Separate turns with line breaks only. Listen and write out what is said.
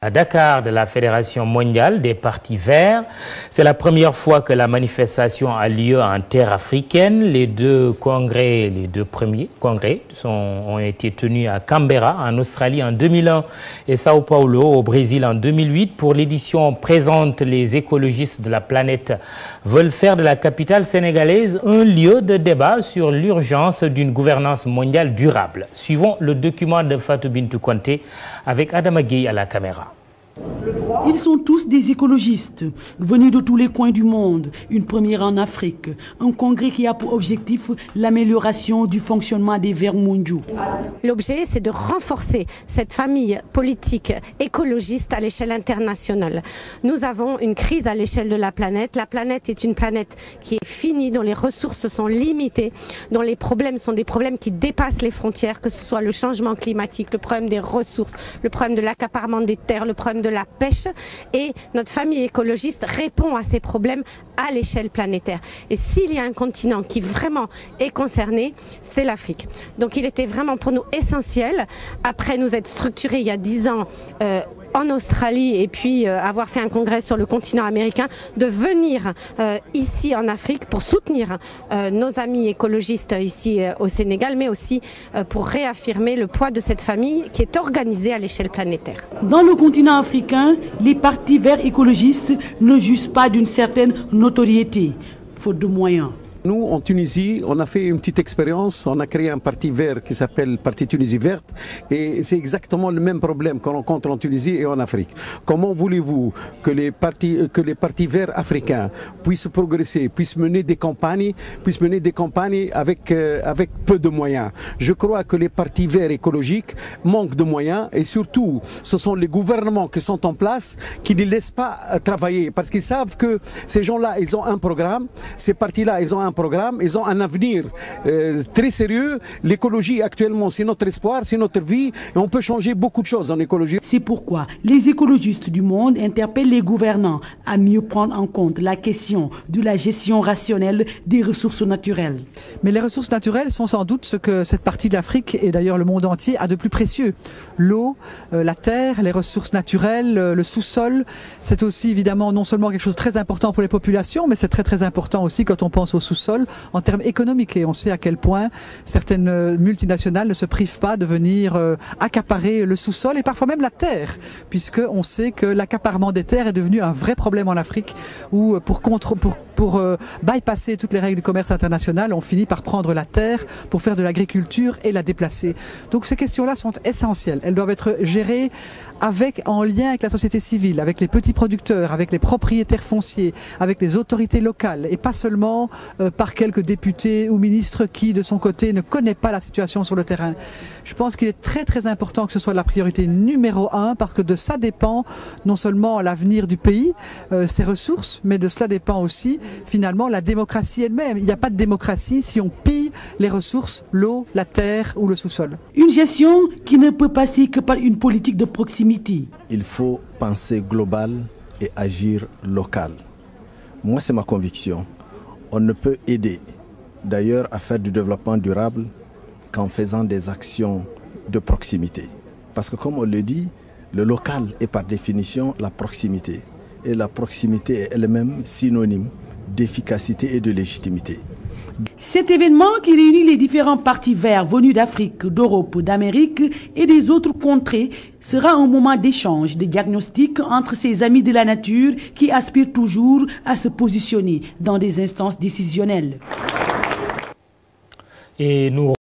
À Dakar de la Fédération mondiale des partis verts. C'est la première fois que la manifestation a lieu en terre africaine. Les deux premiers congrès ont été tenus à Canberra en Australie en 2001 et Sao Paulo au Brésil en 2008. Pour l'édition présente, les écologistes de la planète veulent faire de la capitale sénégalaise un lieu de débat sur l'urgence d'une gouvernance mondiale durable. Suivons le document de Fatou Bintou Konté avec Adama Gueye à la caméra.
Ils sont tous des écologistes, venus de tous les coins du monde, une première en Afrique. Un congrès qui a pour objectif l'amélioration du fonctionnement des Verts mondiaux.
L'objet, c'est de renforcer cette famille politique écologiste à l'échelle internationale. Nous avons une crise à l'échelle de la planète. La planète est une planète qui est finie, dont les ressources sont limitées, dont les problèmes sont des problèmes qui dépassent les frontières, que ce soit le changement climatique, le problème des ressources, le problème de l'accaparement des terres, le problème de la pêche, et notre famille écologiste répond à ces problèmes à l'échelle planétaire. Et s'il y a un continent qui vraiment est concerné, c'est l'Afrique. Donc il était vraiment pour nous essentiel, après nous être structurés il y a 10 ans en Australie et puis avoir fait un congrès sur le continent américain, de venir ici en Afrique pour soutenir nos amis écologistes ici au Sénégal, mais aussi pour réaffirmer le poids de cette famille qui est organisée à l'échelle planétaire.
Dans le continent africain, les partis verts écologistes ne jouissent pas d'une certaine notoriété, faute de moyens.
Nous, en Tunisie, on a fait une petite expérience, on a créé un parti vert qui s'appelle Parti Tunisie Verte, et c'est exactement le même problème qu'on rencontre en Tunisie et en Afrique. Comment voulez-vous que les partis verts africains puissent progresser, puissent mener des campagnes avec peu de moyens? Je crois que les partis verts écologiques manquent de moyens, et surtout, ce sont les gouvernements qui sont en place qui ne laissent pas travailler, parce qu'ils savent que ces gens-là, ils ont un programme, ces partis-là, ils ont un programme, ils ont un avenir très sérieux. L'écologie actuellement, c'est notre espoir, c'est notre vie, et on peut changer beaucoup de choses en écologie.
C'est pourquoi les écologistes du monde interpellent les gouvernants à mieux prendre en compte la question de la gestion rationnelle des ressources naturelles.
Mais les ressources naturelles sont sans doute ce que cette partie de l'Afrique et d'ailleurs le monde entier a de plus précieux. L'eau, la terre, les ressources naturelles, le sous-sol, c'est aussi évidemment non seulement quelque chose de très important pour les populations, mais c'est très très important aussi quand on pense au sous-sol en termes économiques, et on sait à quel point certaines multinationales ne se privent pas de venir accaparer le sous-sol et parfois même la terre, puisque on sait que l'accaparement des terres est devenu un vrai problème en Afrique, où pour bypasser toutes les règles du commerce international, on finit par prendre la terre pour faire de l'agriculture et la déplacer. Donc ces questions-là sont essentielles. Elles doivent être gérées en lien avec la société civile, avec les petits producteurs, avec les propriétaires fonciers, avec les autorités locales, et pas seulement par quelques députés ou ministres qui, de son côté, ne connaît pas la situation sur le terrain. Je pense qu'il est très très important que ce soit la priorité numéro 1, parce que de ça dépend non seulement l'avenir du pays, ses ressources, mais de cela dépend aussi finalement la démocratie elle-même. Il n'y a pas de démocratie si on pille les ressources, l'eau, la terre ou le sous-sol.
Une gestion qui ne peut passer que par une politique de proximité.
Il faut penser global et agir local. Moi, c'est ma conviction. On ne peut aider d'ailleurs à faire du développement durable qu'en faisant des actions de proximité. Parce que comme on le dit, le local est par définition la proximité. Et la proximité est elle-même synonyme d'efficacité et de légitimité.
Cet événement qui réunit les différents partis verts venus d'Afrique, d'Europe, d'Amérique et des autres contrées sera un moment d'échange, de diagnostic entre ces amis de la nature qui aspirent toujours à se positionner dans des instances décisionnelles.
Et nous